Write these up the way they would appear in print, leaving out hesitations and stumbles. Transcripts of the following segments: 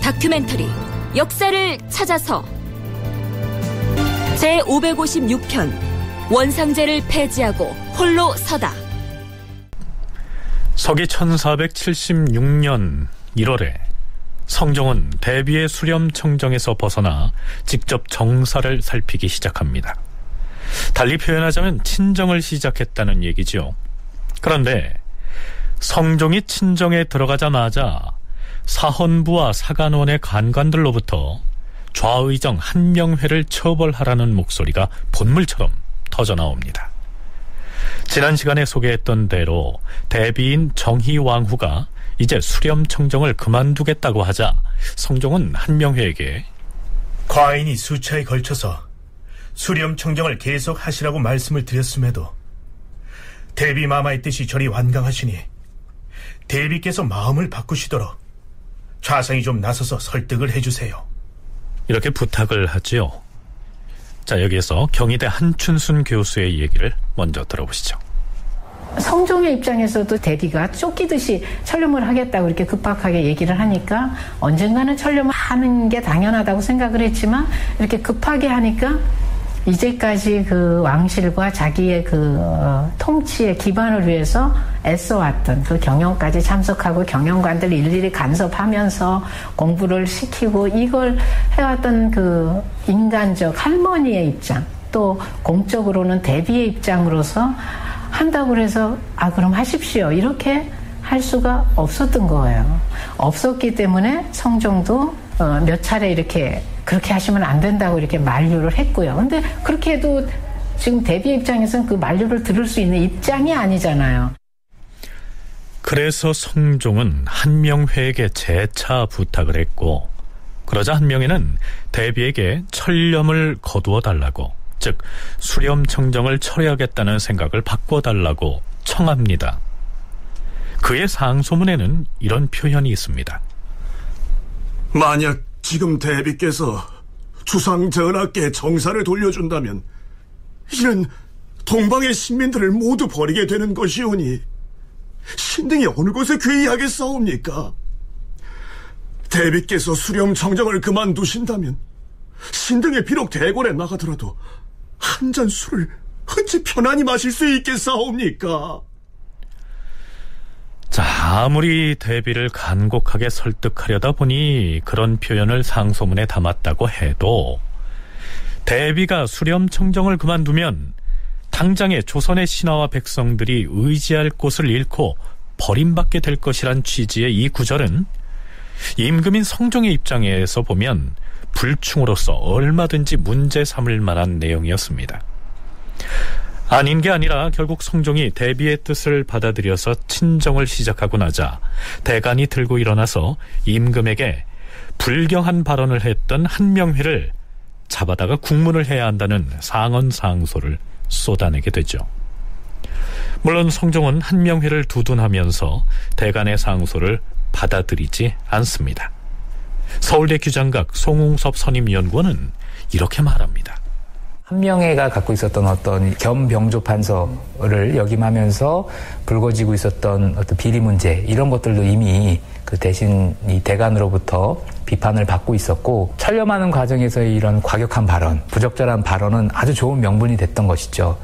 다큐멘터리 역사를 찾아서 제556편 원상제를 폐지하고 홀로 서다. 서기 1476년 1월에 성종은 대비의 수렴청정에서 벗어나 직접 정사를 살피기 시작합니다. 달리 표현하자면 친정을 시작했다는 얘기죠. 그런데 성종이 친정에 들어가자마자 사헌부와 사간원의 간관들로부터 좌의정 한명회를 처벌하라는 목소리가 본물처럼 터져나옵니다. 지난 시간에 소개했던 대로 대비인 정희왕후가 이제 수렴청정을 그만두겠다고 하자 성종은 한명회에게 과인이 수차에 걸쳐서 수렴청정을 계속하시라고 말씀을 드렸음에도 대비 마마의 뜻이 저리 완강하시니 대비께서 마음을 바꾸시도록 좌상이 좀 나서서 설득을 해주세요. 이렇게 부탁을 하지요. 자, 여기에서 경희대 한춘순 교수의 얘기를 먼저 들어보시죠. 성종의 입장에서도 대비가 쫓기듯이 철렴을 하겠다고 이렇게 급박하게 얘기를 하니까 언젠가는 철렴하는 게 당연하다고 생각을 했지만 이렇게 급하게 하니까 이제까지 그 왕실과 자기의 그 통치의 기반을 위해서 애써왔던 그 경영까지 참석하고 경영관들 일일이 간섭하면서 공부를 시키고 이걸 해왔던 그 인간적 할머니의 입장, 또 공적으로는 대비의 입장으로서 한다고 해서 그럼 하십시오 이렇게 할 수가 없었던 거예요. 없었기 때문에 성종도 몇 차례 이렇게 그렇게 하시면 안 된다고 이렇게 만류를 했고요. 근데 그렇게 해도 지금 대비의 입장에서는 그 만류를 들을 수 있는 입장이 아니잖아요. 그래서 성종은 한명회에게 재차 부탁을 했고, 그러자 한명회는 대비에게 철렴을 거두어 달라고, 즉 수렴청정을 철회하겠다는 생각을 바꿔달라고 청합니다. 그의 상소문에는 이런 표현이 있습니다. 만약 지금 대비께서 주상 전하께 정사를 돌려준다면 이는 동방의 신민들을 모두 버리게 되는 것이오니 신등이 어느 곳에 귀의하겠사옵니까? 대비께서 수렴청정을 그만두신다면 신등이 비록 대궐에 나가더라도 한 잔 술을 어찌 편안히 마실 수 있겠사옵니까? 자, 아무리 대비를 간곡하게 설득하려다 보니 그런 표현을 상소문에 담았다고 해도 대비가 수렴청정을 그만두면 당장에 조선의 신하와 백성들이 의지할 곳을 잃고 버림받게 될 것이란 취지의 이 구절은 임금인 성종의 입장에서 보면 불충으로서 얼마든지 문제 삼을 만한 내용이었습니다. 아닌 게 아니라 결국 성종이 대비의 뜻을 받아들여서 친정을 시작하고 나자 대간이 들고 일어나서 임금에게 불경한 발언을 했던 한명회를 잡아다가 국문을 해야 한다는 상언상소를 쏟아내게 되죠. 물론 성종은 한명회를 두둔하면서 대간의 상소를 받아들이지 않습니다. 서울대 규장각 송웅섭 선임연구원은 이렇게 말합니다. 한명회가 갖고 있었던 어떤 겸병조 판서를 역임하면서 불거지고 있었던 어떤 비리 문제 이런 것들도 이미 그 대신 이 대간으로부터 비판을 받고 있었고 철렴하는 과정에서의 이런 과격한 발언, 부적절한 발언은 아주 좋은 명분이 됐던 것이죠.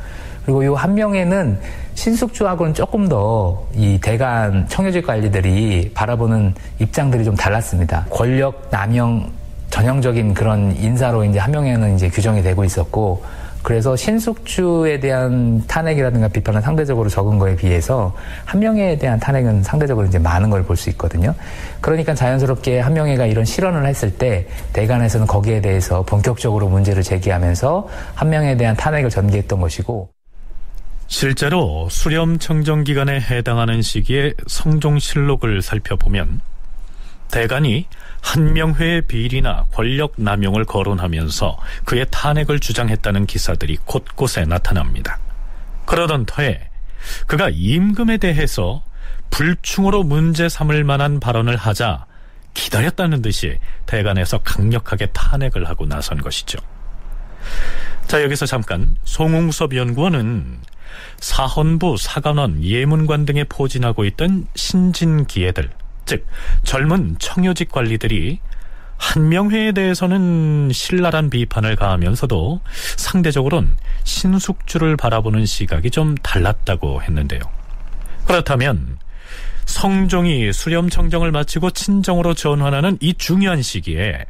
그리고 이 한명회는 신숙주하고는 조금 더 이 대간 청요직 관리들이 바라보는 입장들이 좀 달랐습니다. 권력 남용 전형적인 그런 인사로 이제 한명회는 이제 규정이 되고 있었고, 그래서 신숙주에 대한 탄핵이라든가 비판은 상대적으로 적은 거에 비해서 한명회에 대한 탄핵은 상대적으로 이제 많은 걸 볼 수 있거든요. 그러니까 자연스럽게 한명회가 이런 실언을 했을 때 대간에서는 거기에 대해서 본격적으로 문제를 제기하면서 한명회에 대한 탄핵을 전개했던 것이고, 실제로 수렴청정 기간에 해당하는 시기에 성종실록을 살펴보면 대간이 한명회의 비리나 권력 남용을 거론하면서 그의 탄핵을 주장했다는 기사들이 곳곳에 나타납니다. 그러던 터에 그가 임금에 대해서 불충으로 문제 삼을 만한 발언을 하자 기다렸다는 듯이 대간에서 강력하게 탄핵을 하고 나선 것이죠. 자, 여기서 잠깐 송웅섭 연구원은 사헌부, 사간원, 예문관 등에 포진하고 있던 신진기예들, 즉 젊은 청요직 관리들이 한명회에 대해서는 신랄한 비판을 가하면서도 상대적으로는 신숙주를 바라보는 시각이 좀 달랐다고 했는데요. 그렇다면 성종이 수렴청정을 마치고 친정으로 전환하는 이 중요한 시기에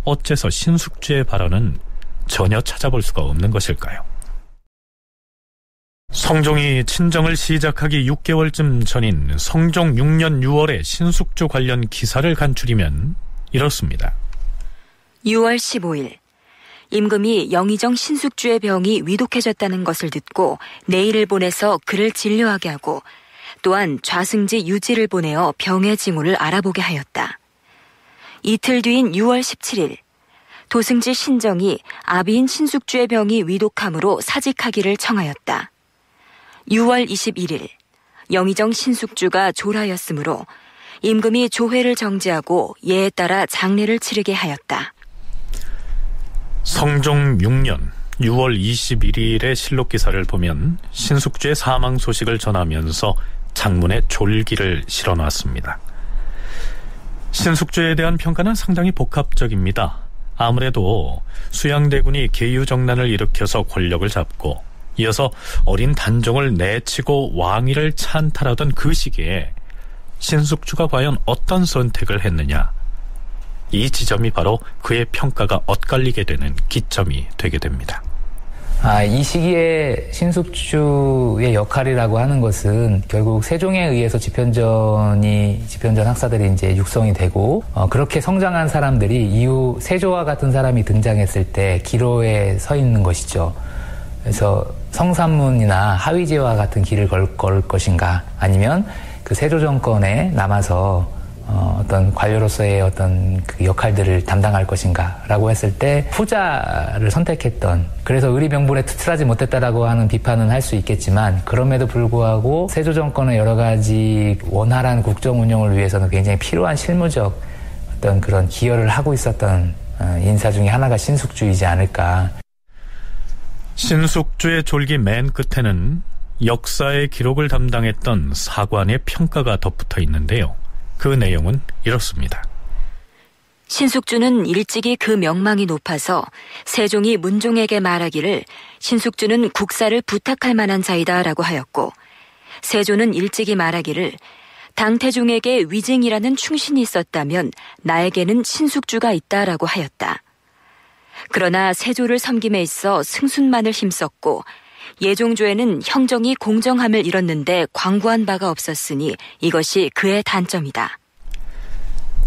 어째서 신숙주의 발언은 전혀 찾아볼 수가 없는 것일까요? 성종이 친정을 시작하기 6개월쯤 전인 성종 6년 6월에 신숙주 관련 기사를 간추리면 이렇습니다. 6월 15일 임금이 영의정 신숙주의 병이 위독해졌다는 것을 듣고 내일을 보내서 그를 진료하게 하고 또한 좌승지 유지를 보내어 병의 징후를 알아보게 하였다. 이틀 뒤인 6월 17일 도승지 신정이 아비인 신숙주의 병이 위독함으로 사직하기를 청하였다. 6월 21일 영의정 신숙주가 졸하였으므로 임금이 조회를 정지하고 예에 따라 장례를 치르게 하였다. 성종 6년 6월 21일의 실록 기사를 보면 신숙주의 사망 소식을 전하면서 장문에 졸기를 실어놨습니다. 신숙주에 대한 평가는 상당히 복합적입니다. 아무래도 수양대군이 계유정난을 일으켜서 권력을 잡고 이어서 어린 단종을 내치고 왕위를 찬탈하던 그 시기에 신숙주가 과연 어떤 선택을 했느냐, 이 지점이 바로 그의 평가가 엇갈리게 되는 기점이 되게 됩니다. 이 시기에 신숙주의 역할이라고 하는 것은 결국 세종에 의해서 집현전 학사들이 이제 육성이 되고 그렇게 성장한 사람들이 이후 세조와 같은 사람이 등장했을 때 기로에 서 있는 것이죠. 그래서 성산문이나 하위제와 같은 길을 걸 것인가, 아니면 그 세조 정권에 남아서 어떤 관료로서의 어떤 그 역할들을 담당할 것인가라고 했을 때 후자를 선택했던, 그래서 의리병분에 투철하지 못했다라고 하는 비판은 할 수 있겠지만, 그럼에도 불구하고 세조 정권의 여러 가지 원활한 국정 운영을 위해서는 굉장히 필요한 실무적 어떤 그런 기여를 하고 있었던 인사 중에 하나가 신숙주이지 않을까. 신숙주의 졸기 맨 끝에는 역사의 기록을 담당했던 사관의 평가가 덧붙어 있는데요. 그 내용은 이렇습니다. 신숙주는 일찍이 그 명망이 높아서 세종이 문종에게 말하기를 신숙주는 국사를 부탁할 만한 자이다라고 하였고, 세조는 일찍이 말하기를 당태종에게 위증이라는 충신이 있었다면 나에게는 신숙주가 있다라고 하였다. 그러나 세조를 섬김에 있어 승순만을 힘썼고 예종조에는 형정이 공정함을 잃었는데 광고한 바가 없었으니 이것이 그의 단점이다.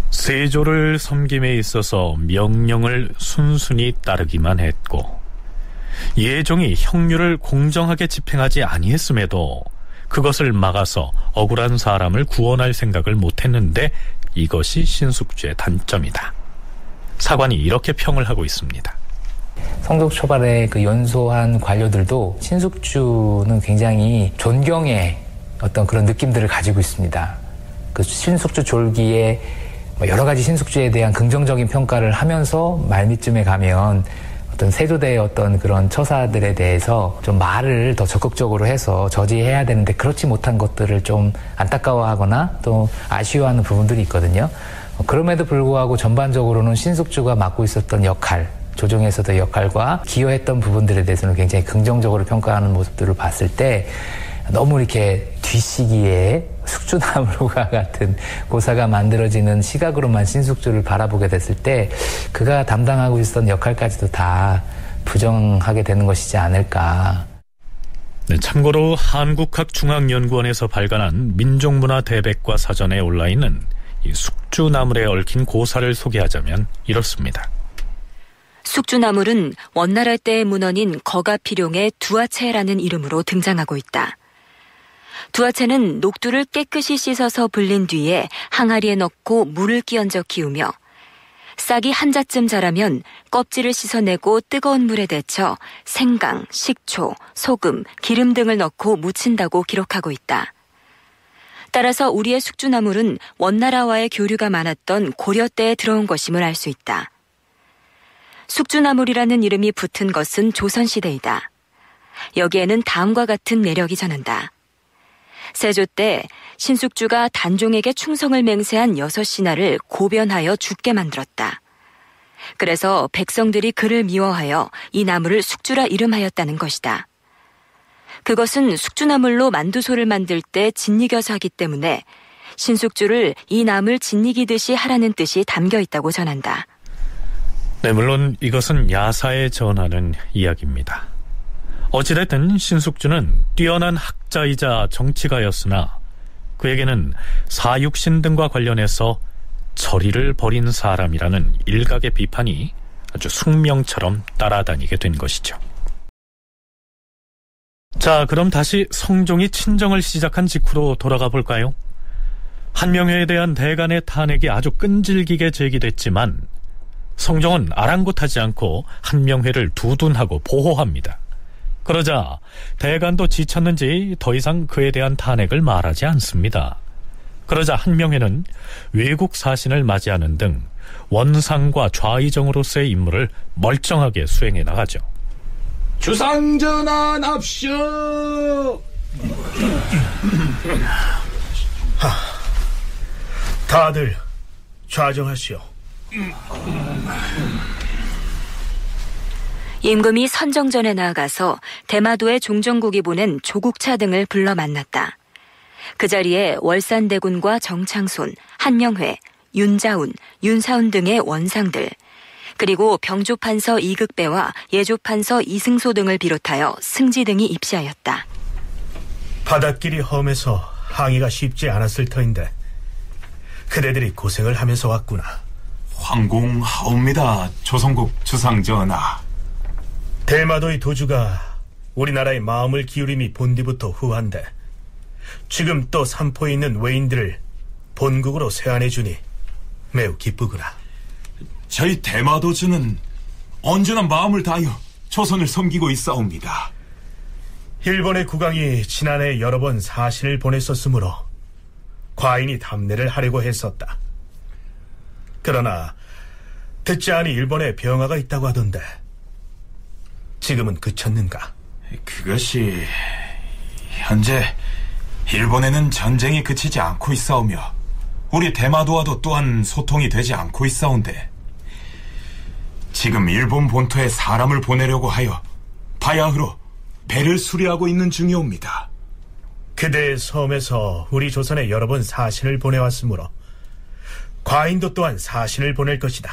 세조를 섬김에 있어서 명령을 순순히 따르기만 했고 예종이 형률을 공정하게 집행하지 아니했음에도 그것을 막아서 억울한 사람을 구원할 생각을 못했는데 이것이 신숙주의 단점이다. 사관이 이렇게 평을 하고 있습니다. 성종 초반에 그 연소한 관료들도 신숙주는 굉장히 존경의 어떤 그런 느낌들을 가지고 있습니다. 그 신숙주 졸기에 여러 가지 신숙주에 대한 긍정적인 평가를 하면서 말미쯤에 가면 어떤 세조대의 어떤 그런 처사들에 대해서 좀 말을 더 적극적으로 해서 저지해야 되는데 그렇지 못한 것들을 좀 안타까워하거나 또 아쉬워하는 부분들이 있거든요. 그럼에도 불구하고 전반적으로는 신숙주가 맡고 있었던 역할, 조정에서의 역할과 기여했던 부분들에 대해서는 굉장히 긍정적으로 평가하는 모습들을 봤을 때 너무 이렇게 뒷시기에 숙주나무가 같은 고사가 만들어지는 시각으로만 신숙주를 바라보게 됐을 때 그가 담당하고 있었던 역할까지도 다 부정하게 되는 것이지 않을까. 네, 참고로 한국학중앙연구원에서 발간한 민족문화 대백과 사전에 올라있는 이 숙주나물에 얽힌 고사를 소개하자면 이렇습니다. 숙주나물은 원나라 때의 문헌인 거가필용의 두아체라는 이름으로 등장하고 있다. 두아체는 녹두를 깨끗이 씻어서 불린 뒤에 항아리에 넣고 물을 끼얹어 키우며 싹이 한 자쯤 자라면 껍질을 씻어내고 뜨거운 물에 데쳐 생강, 식초, 소금, 기름 등을 넣고 무친다고 기록하고 있다. 따라서 우리의 숙주나물은 원나라와의 교류가 많았던 고려 때에 들어온 것임을 알 수 있다. 숙주나물이라는 이름이 붙은 것은 조선시대이다. 여기에는 다음과 같은 내력이 전한다. 세조 때 신숙주가 단종에게 충성을 맹세한 6신하를 고변하여 죽게 만들었다. 그래서 백성들이 그를 미워하여 이 나무를 숙주라 이름하였다는 것이다. 그것은 숙주나물로 만두소를 만들 때 짓이겨서 하기 때문에 신숙주를 이 나물 짓이기듯이 하라는 뜻이 담겨 있다고 전한다. 네, 물론 이것은 야사에 전하는 이야기입니다. 어찌됐든 신숙주는 뛰어난 학자이자 정치가였으나 그에게는 사육신 등과 관련해서 절의를 벌인 사람이라는 일각의 비판이 아주 숙명처럼 따라다니게 된 것이죠. 자, 그럼 다시 성종이 친정을 시작한 직후로 돌아가 볼까요? 한명회에 대한 대간의 탄핵이 아주 끈질기게 제기됐지만 성종은 아랑곳하지 않고 한명회를 두둔하고 보호합니다. 그러자 대간도 지쳤는지 더 이상 그에 대한 탄핵을 말하지 않습니다. 그러자 한명회는 외국 사신을 맞이하는 등 원상과 좌의정으로서의 임무를 멀쩡하게 수행해 나가죠. 주상전하 납시오. 다들 좌정하시오. 임금이 선정전에 나아가서 대마도의 종정국이 보낸 조국차 등을 불러 만났다. 그 자리에 월산대군과 정창손, 한명회, 윤자운, 윤사운 등의 원상들, 그리고 병조판서 이극배와 예조판서 이승소 등을 비롯하여 승지 등이 입시하였다. 바닷길이 험해서 항의가 쉽지 않았을 터인데 그대들이 고생을 하면서 왔구나. 황공하옵니다, 조선국 주상전하. 대마도의 도주가 우리나라의 마음을 기울임이 본디부터 후한데 지금 또 삼포에 있는 외인들을 본국으로 세안해주니 매우 기쁘구나. 저희 대마도주는 언제나 마음을 다하여 조선을 섬기고 있사옵니다. 일본의 국왕이 지난해 여러 번 사신을 보냈었으므로 과인이 답례를 하려고 했었다. 그러나 듣지 않니 일본에 병화가 있다고 하던데 지금은 그쳤는가? 그것이 현재 일본에는 전쟁이 그치지 않고 있사오며 우리 대마도와도 또한 소통이 되지 않고 있사온데 지금 일본 본토에 사람을 보내려고 하여 바야흐로 배를 수리하고 있는 중이옵니다. 그대의 섬에서 우리 조선에 여러 번 사신을 보내왔으므로 과인도 또한 사신을 보낼 것이다.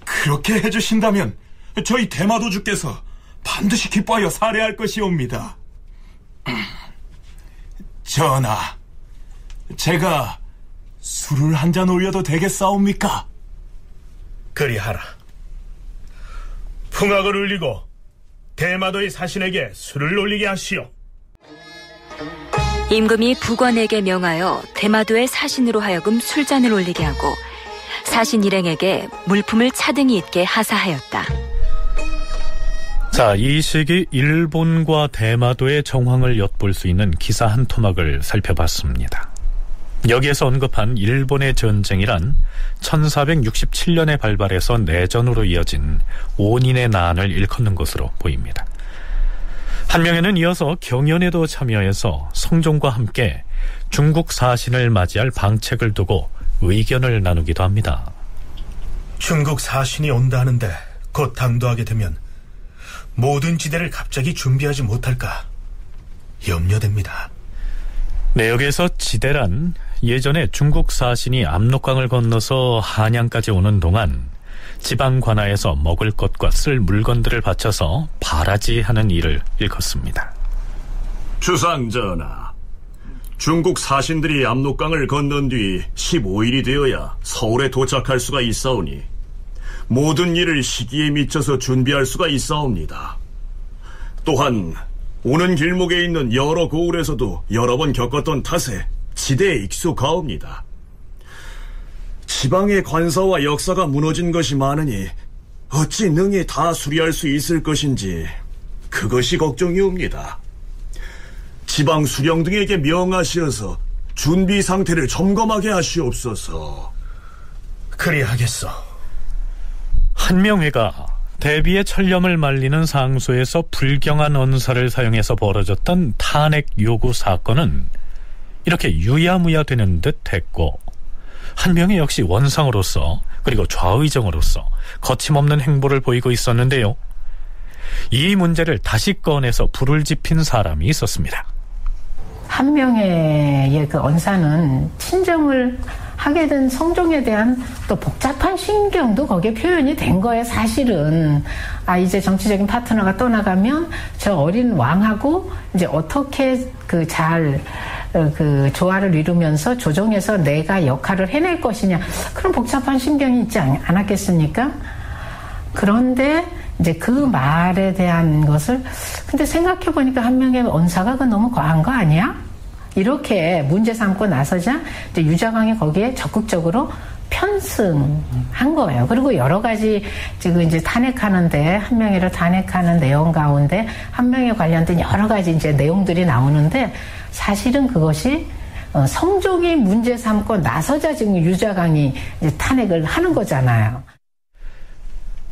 그렇게 해주신다면 저희 대마도주께서 반드시 기뻐하여 살해할 것이옵니다. 전하, 제가 술을 한 잔 올려도 되겠사옵니까? 그리하라. 풍악을 울리고 대마도의 사신에게 술을 올리게 하시오. 임금이 북원에게 명하여 대마도의 사신으로 하여금 술잔을 올리게 하고 사신 일행에게 물품을 차등이 있게 하사하였다. 자, 이 시기 일본과 대마도의 정황을 엿볼 수 있는 기사 한 토막을 살펴봤습니다. 여기에서 언급한 일본의 전쟁이란 1467년에 발발해서 내전으로 이어진 5년의 난을 일컫는 것으로 보입니다. 한명회는 이어서 경연에도 참여해서 성종과 함께 중국 사신을 맞이할 방책을 두고 의견을 나누기도 합니다. 중국 사신이 온다 하는데 곧 당도하게 되면 모든 지대를 갑자기 준비하지 못할까 염려됩니다. 네, 여기에서 지대란 예전에 중국 사신이 압록강을 건너서 한양까지 오는 동안 지방 관하에서 먹을 것과 쓸 물건들을 바쳐서 바라지하는 일을 일컫습니다. 주상전하, 중국 사신들이 압록강을 건넌 뒤 15일이 되어야 서울에 도착할 수가 있사오니 모든 일을 시기에 미쳐서 준비할 수가 있사옵니다. 또한 오는 길목에 있는 여러 고을에서도 여러 번 겪었던 탓에 지대에 익숙하옵니다. 지방의 관사와 역사가 무너진 것이 많으니 어찌 능히 다 수리할 수 있을 것인지 그것이 걱정이옵니다. 지방 수령 등에게 명하시어서 준비 상태를 점검하게 하시옵소서. 그리하겠소. 한명회가 대비의 천렴을 말리는 상소에서 불경한 언사를 사용해서 벌어졌던 탄핵 요구 사건은 이렇게 유야무야 되는 듯 했고, 한명회 역시 원상으로서 그리고 좌의정으로서 거침없는 행보를 보이고 있었는데요. 이 문제를 다시 꺼내서 불을 지핀 사람이 있었습니다. 한명회의 그 언사는 친정을 하게 된 성종에 대한 또 복잡한 신경도 거기에 표현이 된 거예요. 사실은 이제 정치적인 파트너가 떠나가면 저 어린 왕하고 이제 어떻게 그 조화를 이루면서 조정해서 내가 역할을 해낼 것이냐, 그런 복잡한 신경이 있지 않았겠습니까? 그런데 이제 그 말에 대한 것을, 근데 생각해 보니까 한명의 언사가 그 너무 과한 거 아니야? 이렇게 문제 삼고 나서자 이제 유자광이 거기에 적극적으로 편승한 거예요. 그리고 여러 가지 지금 이제 탄핵하는데, 한명회를 탄핵하는 내용 가운데 한명회 관련된 여러 가지 이제 내용들이 나오는데, 사실은 그것이 성종이 문제 삼고 나서자 지금 유자광이 이제 탄핵을 하는 거잖아요.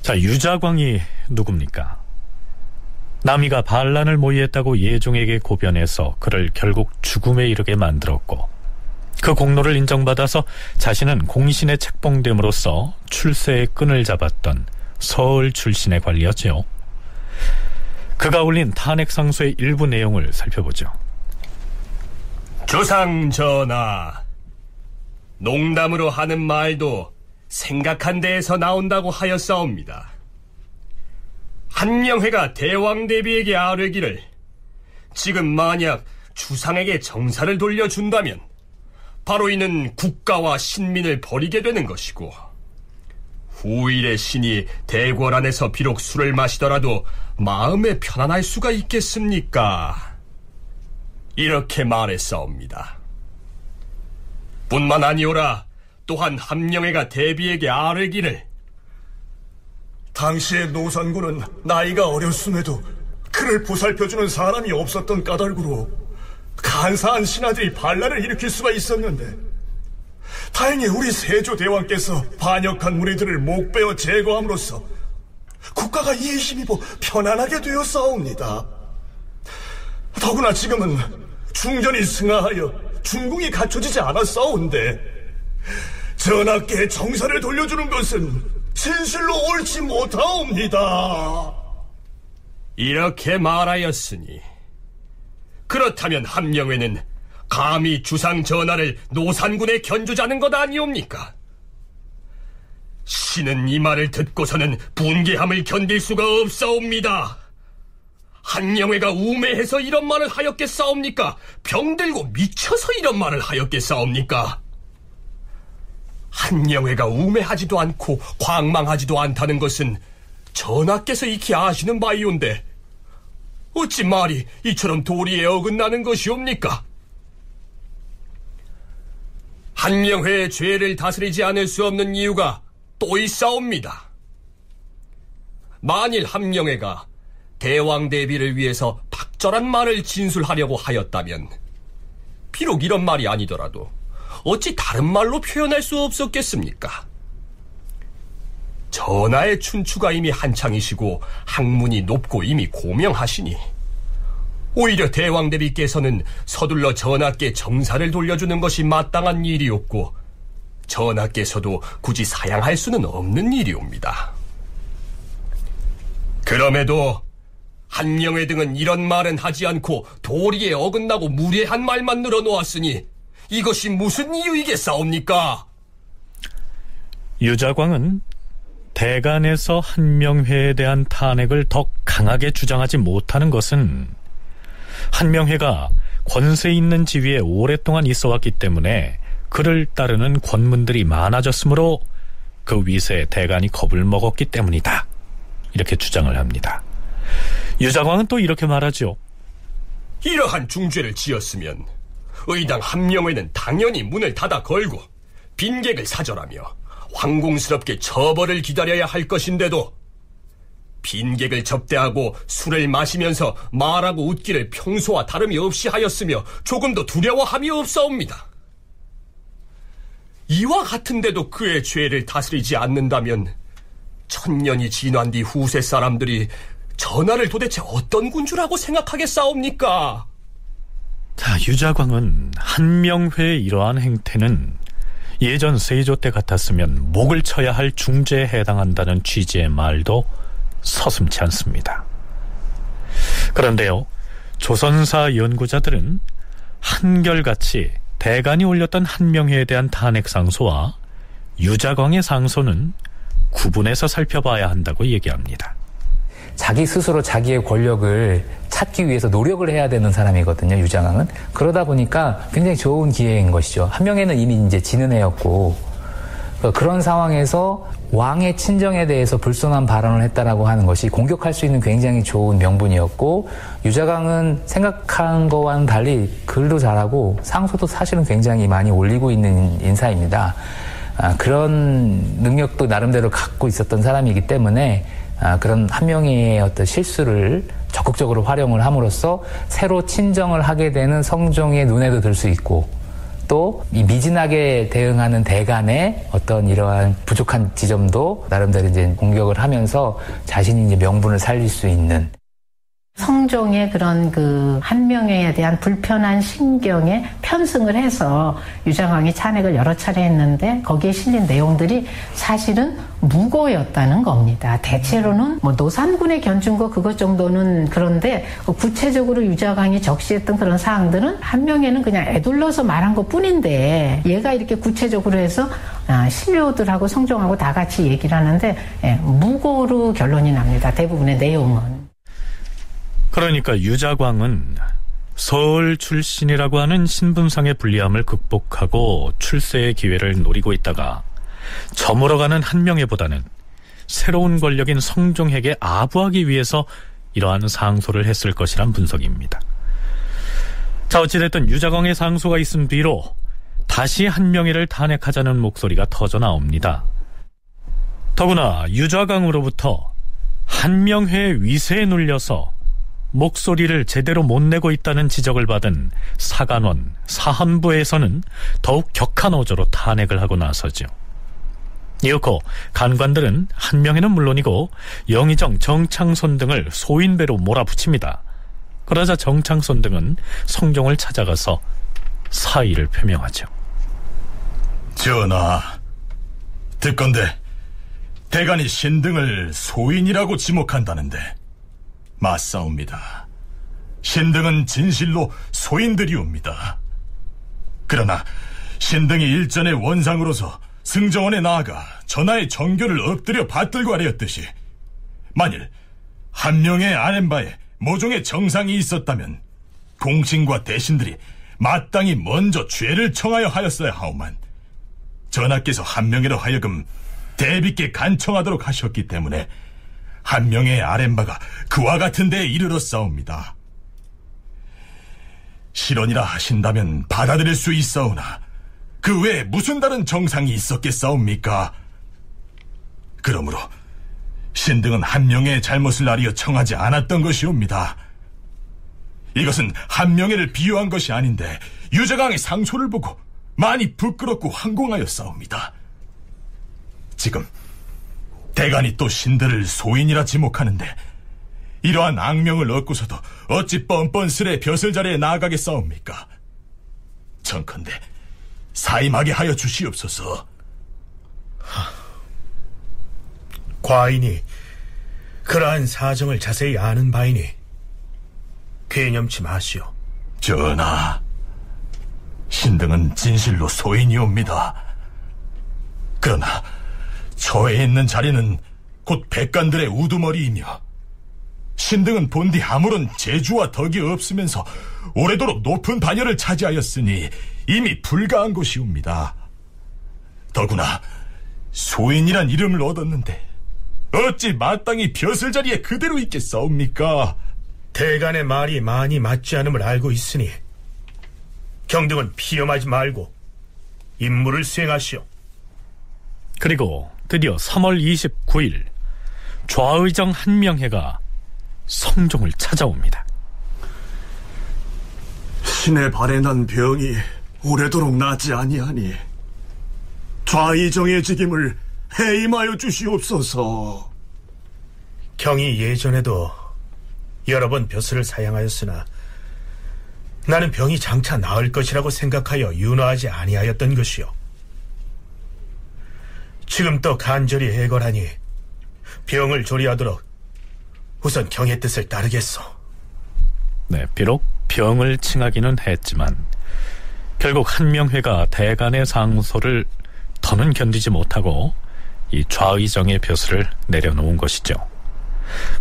자, 유자광이 누굽니까? 남이가 반란을 모의했다고 예종에게 고변해서 그를 결국 죽음에 이르게 만들었고, 그 공로를 인정받아서 자신은 공신에 책봉됨으로써 출세의 끈을 잡았던 서울 출신의 관리였죠. 그가 올린 탄핵상소의 일부 내용을 살펴보죠. 주상 전하, 농담으로 하는 말도 생각한 데에서 나온다고 하였사옵니다. 한명회가 대왕 대비에게 아뢰기를 지금 만약 주상에게 정사를 돌려준다면 바로 이는 국가와 신민을 버리게 되는 것이고, 후일의 신이 대궐 안에서 비록 술을 마시더라도 마음에 편안할 수가 있겠습니까? 이렇게 말했사옵니다. 뿐만 아니오라 또한 한명회가 대비에게 아뢰기를 당시의 노산군은 나이가 어렸음에도 그를 보살펴주는 사람이 없었던 까닭으로 간사한 신하들이 반란을 일으킬 수가 있었는데, 다행히 우리 세조대왕께서 반역한 무리들을 목베어 제거함으로써 국가가 이에 힘입어 편안하게 되었사옵니다. 더구나 지금은 중전이 승하하여 중궁이 갖춰지지 않았사온데, 전하께 정사를 돌려주는 것은 진실로 옳지 못하옵니다. 이렇게 말하였으니 그렇다면 한명회는 감히 주상 전하를 노산군에 견주자는 것 아니옵니까? 신은 이 말을 듣고서는 분개함을 견딜 수가 없사옵니다. 한명회가 우매해서 이런 말을 하였겠사옵니까? 병들고 미쳐서 이런 말을 하였겠사옵니까? 한명회가 우매하지도 않고 광망하지도 않다는 것은 전하께서 익히 아시는 바이온데 어찌 말이 이처럼 도리에 어긋나는 것이옵니까? 한명회의 죄를 다스리지 않을 수 없는 이유가 또 있사옵니다. 만일 한명회가 대왕 대비를 위해서 박절한 말을 진술하려고 하였다면, 비록 이런 말이 아니더라도 어찌 다른 말로 표현할 수 없었겠습니까? 전하의 춘추가 이미 한창이시고 학문이 높고 이미 고명하시니 오히려 대왕 대비께서는 서둘러 전하께 정사를 돌려주는 것이 마땅한 일이었고, 전하께서도 굳이 사양할 수는 없는 일이옵니다. 그럼에도 한명회 등은 이런 말은 하지 않고 도리에 어긋나고 무례한 말만 늘어놓았으니 이것이 무슨 이유이겠사옵니까? 유자광은 대간에서 한명회에 대한 탄핵을 더 강하게 주장하지 못하는 것은 한명회가 권세 있는 지위에 오랫동안 있어왔기 때문에 그를 따르는 권문들이 많아졌으므로 그 위세에 대간이 겁을 먹었기 때문이다, 이렇게 주장을 합니다. 유자광은 또 이렇게 말하죠. 이러한 중죄를 지었으면 의당 한명회는 당연히 문을 닫아 걸고 빈객을 사절하며 황공스럽게 처벌을 기다려야 할 것인데도 빈객을 접대하고 술을 마시면서 말하고 웃기를 평소와 다름이 없이 하였으며 조금도 두려워함이 없사옵니다. 이와 같은데도 그의 죄를 다스리지 않는다면 천년이 지난 뒤 후세 사람들이 전하를 도대체 어떤 군주라고 생각하겠사옵니까? 자, 유자광은 한명회의 이러한 행태는 예전 세조 때 같았으면 목을 쳐야 할 중죄에 해당한다는 취지의 말도 서슴지 않습니다. 그런데요, 조선사 연구자들은 한결같이 대간이 올렸던 한명회에 대한 탄핵 상소와 유자광의 상소는 구분해서 살펴봐야 한다고 얘기합니다. 자기 스스로 자기의 권력을 찾기 위해서 노력을 해야 되는 사람이거든요, 유자광은. 그러다 보니까 굉장히 좋은 기회인 것이죠. 한명회는 이미 이제 지는 해였고, 그런 상황에서 왕의 친정에 대해서 불손한 발언을 했다라고 하는 것이 공격할 수 있는 굉장히 좋은 명분이었고, 유자광은 생각한 거와는 달리 글도 잘하고 상소도 사실은 굉장히 많이 올리고 있는 인사입니다. 그런 능력도 나름대로 갖고 있었던 사람이기 때문에 그런 한명회의 어떤 실수를 적극적으로 활용을 함으로써 새로 친정을 하게 되는 성종의 눈에도 들 수 있고, 또 이 미진하게 대응하는 대간의 어떤 이러한 부족한 지점도 나름대로 이제 공격을 하면서 자신이 이제 명분을 살릴 수 있는, 성종의 그런 그 한명회에 대한 불편한 심경에 편승을 해서 유자광이 찬핵을 여러 차례 했는데 거기에 실린 내용들이 사실은 무고였다는 겁니다. 대체로는 뭐 노산군의 견준거 그것 정도는 그런데 구체적으로 유자광이 적시했던 그런 사항들은 한명회는 그냥 애둘러서 말한 것 뿐인데, 얘가 이렇게 구체적으로 해서 신료들하고 성종하고 다 같이 얘기를 하는데 무고로 결론이 납니다. 대부분의 내용은. 그러니까 유자광은 서울 출신이라고 하는 신분상의 불리함을 극복하고 출세의 기회를 노리고 있다가 저물어가는 한명회보다는 새로운 권력인 성종에게 아부하기 위해서 이러한 상소를 했을 것이란 분석입니다. 자, 어찌됐든 유자광의 상소가 있은 뒤로 다시 한명회를 탄핵하자는 목소리가 터져 나옵니다. 더구나 유자광으로부터 한명회의 위세에 눌려서 목소리를 제대로 못 내고 있다는 지적을 받은 사간원, 사헌부에서는 더욱 격한 어조로 탄핵을 하고 나서죠. 이윽고 간관들은 한명회는 물론이고 영의정, 정창손 등을 소인배로 몰아붙입니다. 그러자 정창손 등은 성종을 찾아가서 사의를 표명하죠. 전하, 듣건대 대간이 신등을 소인이라고 지목한다는데 맞사옵니다. 신등은 진실로 소인들이옵니다. 그러나 신등이 일전의 원상으로서 승정원에 나아가 전하의 정교를 엎드려 받들고 하려였듯이, 만일 한명의 아랫바에 모종의 정상이 있었다면 공신과 대신들이 마땅히 먼저 죄를 청하여 하였어야 하오만, 전하께서 한명회로 하여금 대비께 간청하도록 하셨기 때문에 한명의 아랫바가 그와 같은 데에 이르렀사옵니다. 실언이라 하신다면 받아들일 수 있사오나 그 외에 무슨 다른 정상이 있었겠사옵니까? 그러므로 신등은 한명의 잘못을 아리어 청하지 않았던 것이옵니다. 이것은 한명회를 비유한 것이 아닌데 유자광의 상소를 보고 많이 부끄럽고 황공하였사옵니다. 지금 대간이 또 신들을 소인이라 지목하는데 이러한 악명을 얻고서도 어찌 뻔뻔스레 벼슬자리에 나아가겠사옵니까? 청컨대 사임하게 하여 주시옵소서. 과인이 그러한 사정을 자세히 아는 바이니 괴념치 마시오. 전하, 신등은 진실로 소인이옵니다. 그러나 처에 있는 자리는 곧 백관들의 우두머리이며 신등은 본디 아무런 재주와 덕이 없으면서 오래도록 높은 반열을 차지하였으니 이미 불가한 것이옵니다. 더구나 소인이란 이름을 얻었는데 어찌 마땅히 벼슬자리에 그대로 있겠사옵니까? 대간의 말이 많이 맞지 않음을 알고 있으니 경등은 피험하지 말고 임무를 수행하시오. 그리고 드디어 3월 29일 좌의정 한명회가 성종을 찾아옵니다. 신의 발에 난 병이 오래도록 낫지 아니하니 좌의정의 직임을 해임하여 주시옵소서. 경이 예전에도 여러 번 벼슬을 사양하였으나 나는 병이 장차 나을 것이라고 생각하여 윤허하지 아니하였던 것이요. 지금 또 간절히 해걸하니 병을 조리하도록 우선 경의 뜻을 따르겠소. 네, 비록 병을 칭하기는 했지만 결국 한명회가 대간의 상소를 더는 견디지 못하고 이 좌의정의 벼슬을 내려놓은 것이죠.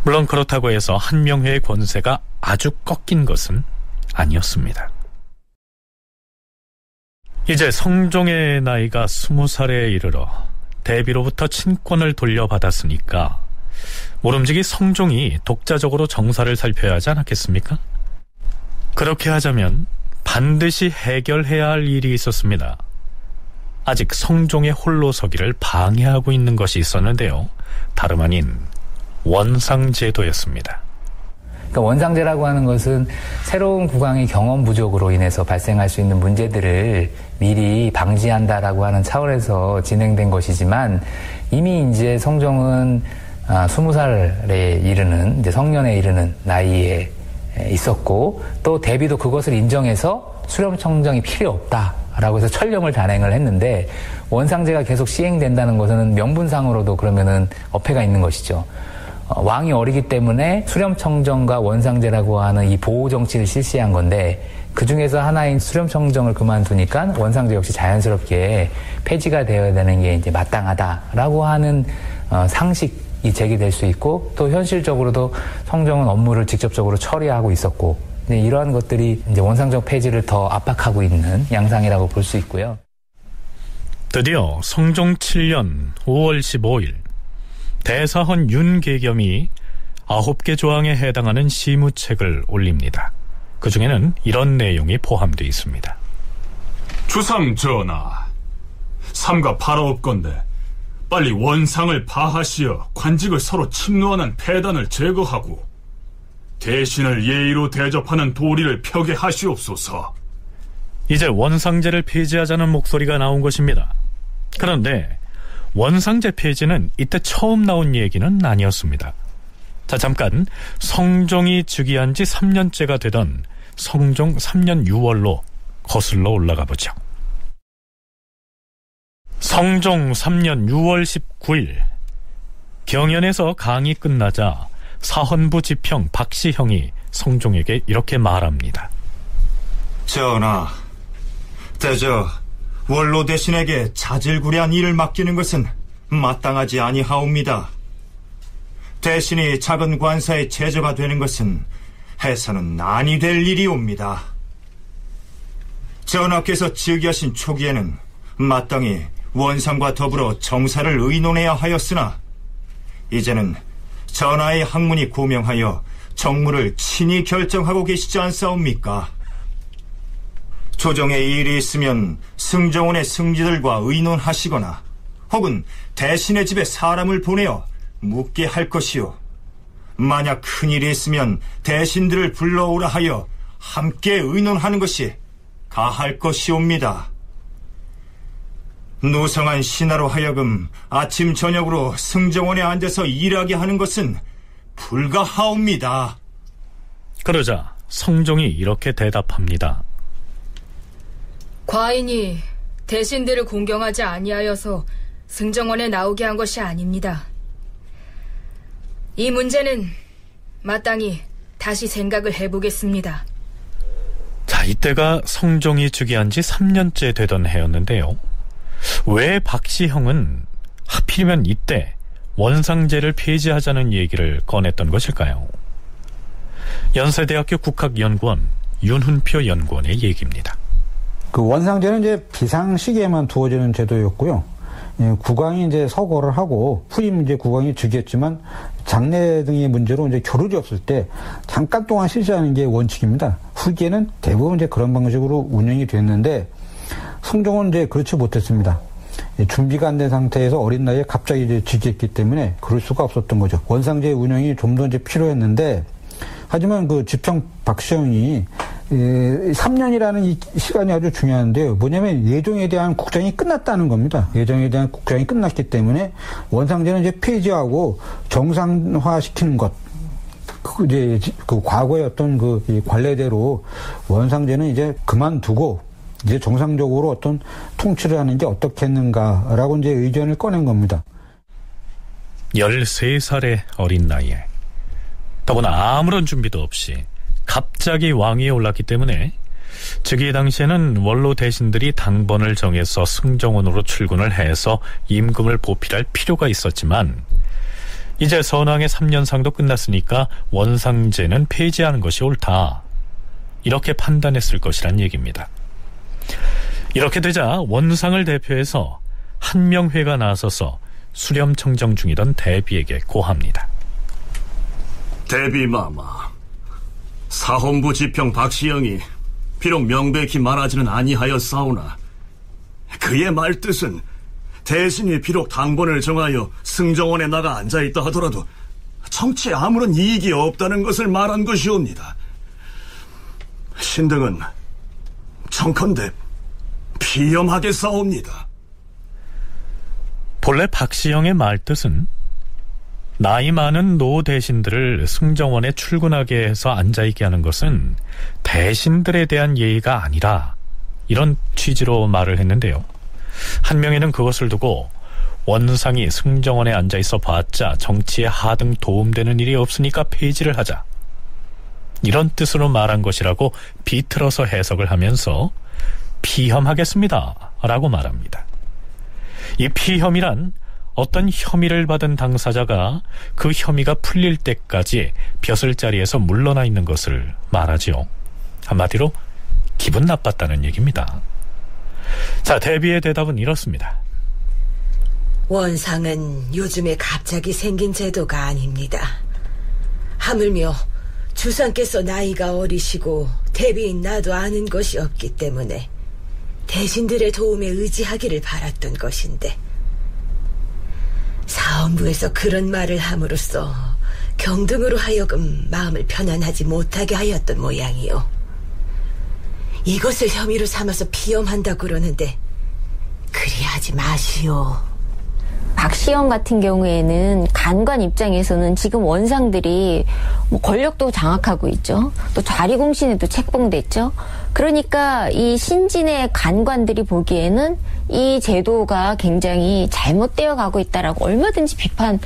물론 그렇다고 해서 한명회의 권세가 아주 꺾인 것은 아니었습니다. 이제 성종의 나이가 20살에 이르러 대비로부터 친권을 돌려받았으니까 모름지기 성종이 독자적으로 정사를 살펴야 하지 않았겠습니까? 그렇게 하자면 반드시 해결해야 할 일이 있었습니다. 아직 성종의 홀로 서기를 방해하고 있는 것이 있었는데요. 다름 아닌 원상제도였습니다. 그러니까 원상제라고 하는 것은 새로운 국왕의 경험 부족으로 인해서 발생할 수 있는 문제들을 미리 방지한다라고 하는 차원에서 진행된 것이지만 이미 이제 성종은 20살에 이르는 이제 성년에 이르는 나이에 있었고 또 대비도 그것을 인정해서 수렴청정이 필요 없다라고 해서 천령을 단행을 했는데 원상제가 계속 시행된다는 것은 명분상으로도 그러면은 어폐가 있는 것이죠. 왕이 어리기 때문에 수렴청정과 원상제라고 하는 이 보호정치를 실시한 건데 그 중에서 하나인 수렴청정을 그만두니까 원상제 역시 자연스럽게 폐지가 되어야 되는 게 이제 마땅하다라고 하는 상식이 제기될 수 있고 또 현실적으로도 성종은 업무를 직접적으로 처리하고 있었고 이러한 것들이 이제 원상적 폐지를 더 압박하고 있는 양상이라고 볼 수 있고요. 드디어 성종 7년 5월 15일 대사헌 윤계겸이 9개 조항에 해당하는 시무책을 올립니다. 그 중에는 이런 내용이 포함되어 있습니다. 주상 전하, 삼가 바라옵건대 빨리 원상을 파하시어 관직을 서로 침노하는 폐단을 제거하고 대신을 예의로 대접하는 도리를 펴게 하시옵소서. 이제 원상제를 폐지하자는 목소리가 나온 것입니다. 그런데 원상제 폐지는 이때 처음 나온 얘기는 아니었습니다. 자, 잠깐 성종이 즉위한 지 3년째가 되던 성종 3년 6월로 거슬러 올라가 보죠. 성종 3년 6월 19일 경연에서 강이 끝나자 사헌부 지평 박시형이 성종에게 이렇게 말합니다. 전하, 대저 원로 대신에게 자질구레한 일을 맡기는 것은 마땅하지 아니하옵니다. 대신이 작은 관사의 제저가 되는 것은 해서는 아니 될 일이옵니다. 전하께서 즉위하신 초기에는 마땅히 원상과 더불어 정사를 의논해야 하였으나 이제는 전하의 학문이 고명하여 정무를 친히 결정하고 계시지 않사옵니까? 조정에 일이 있으면 승정원의 승지들과 의논하시거나 혹은 대신의 집에 사람을 보내어 묻게 할 것이요, 만약 큰일이 있으면 대신들을 불러오라 하여 함께 의논하는 것이 가할 것이옵니다. 노성한 신하로 하여금 아침 저녁으로 승정원에 앉아서 일하게 하는 것은 불가하옵니다. 그러자 성종이 이렇게 대답합니다. 과인이 대신들을 공경하지 아니하여서 승정원에 나오게 한 것이 아닙니다. 이 문제는 마땅히 다시 생각을 해보겠습니다. 자, 이때가 성종이 즉위한 지 3년째 되던 해였는데요. 왜 박시형은 하필이면 이때 원상제를 폐지하자는 얘기를 꺼냈던 것일까요? 연세대학교 국학연구원 윤훈표 연구원의 얘기입니다. 그 원상제는 이제 비상시기에만 두어지는 제도였고요. 국왕이 이제 서거를 하고 후임 이제 국왕이 즉위했지만 장례 등의 문제로 이제 겨를이 없을 때 잠깐 동안 실시하는 게 원칙입니다. 후기에는 대부분 이제 그런 방식으로 운영이 됐는데 성종은 이제 그렇지 못했습니다. 준비가 안 된 상태에서 어린 나이에 갑자기 이제 즉위했기 때문에 그럴 수가 없었던 거죠. 원상제 운영이 좀 더 이제 필요했는데 하지만 그 지평 박시형이 3년이라는 이 시간이 아주 중요한데요. 뭐냐면 예정에 대한 국정이 끝났다는 겁니다. 예정에 대한 국정이 끝났기 때문에 원상제는 이제 폐지하고 정상화시키는 것. 이제 그 과거의 어떤 그 관례대로 원상제는 이제 그만두고 이제 정상적으로 어떤 통치를 하는 게 어떻겠는가라고 이제 의견을 꺼낸 겁니다. 13살의 어린 나이에 더구나 아무런 준비도 없이 갑자기 왕위에 올랐기 때문에 즉위 당시에는 원로 대신들이 당번을 정해서 승정원으로 출근을 해서 임금을 보필할 필요가 있었지만 이제 선왕의 3년상도 끝났으니까 원상제는 폐지하는 것이 옳다. 이렇게 판단했을 것이란 얘기입니다. 이렇게 되자 원상을 대표해서 한명회가 나서서 수렴청정 중이던 대비에게 고합니다. 대비마마, 사헌부 지평 박시영이 비록 명백히 말하지는 아니하였사오나 그의 말뜻은 대신이 비록 당번을 정하여 승정원에 나가 앉아있다 하더라도 정치에 아무런 이익이 없다는 것을 말한 것이옵니다. 신등은 청컨대 피엄하게 싸웁니다. 본래 박시영의 말뜻은 나이 많은 노 대신들을 승정원에 출근하게 해서 앉아있게 하는 것은 대신들에 대한 예의가 아니라 이런 취지로 말을 했는데요. 한명회는 그것을 두고 원상이 승정원에 앉아있어 봤자 정치에 하등 도움되는 일이 없으니까 폐지를 하자, 이런 뜻으로 말한 것이라고 비틀어서 해석을 하면서 피혐하겠습니다 라고 말합니다. 이 피혐이란 어떤 혐의를 받은 당사자가 그 혐의가 풀릴 때까지 벼슬자리에서 물러나 있는 것을 말하지요. 한마디로 기분 나빴다는 얘기입니다. 자, 대비의 대답은 이렇습니다. 원상은 요즘에 갑자기 생긴 제도가 아닙니다. 하물며 주상께서 나이가 어리시고 대비인 나도 아는 것이 없기 때문에 대신들의 도움에 의지하기를 바랐던 것인데 사헌부에서 그런 말을 함으로써 경등으로 하여금 마음을 편안하지 못하게 하였던 모양이요. 이것을 혐의로 삼아서 피엄한다고 그러는데 그리하지 마시오. 박시영 같은 경우에는 간관 입장에서는 지금 원상들이 권력도 장악하고 있죠. 또 자리공신에도 책봉됐죠. 그러니까 이 신진의 간관들이 보기에는 이 제도가 굉장히 잘못되어 가고 있다라고 얼마든지 비판할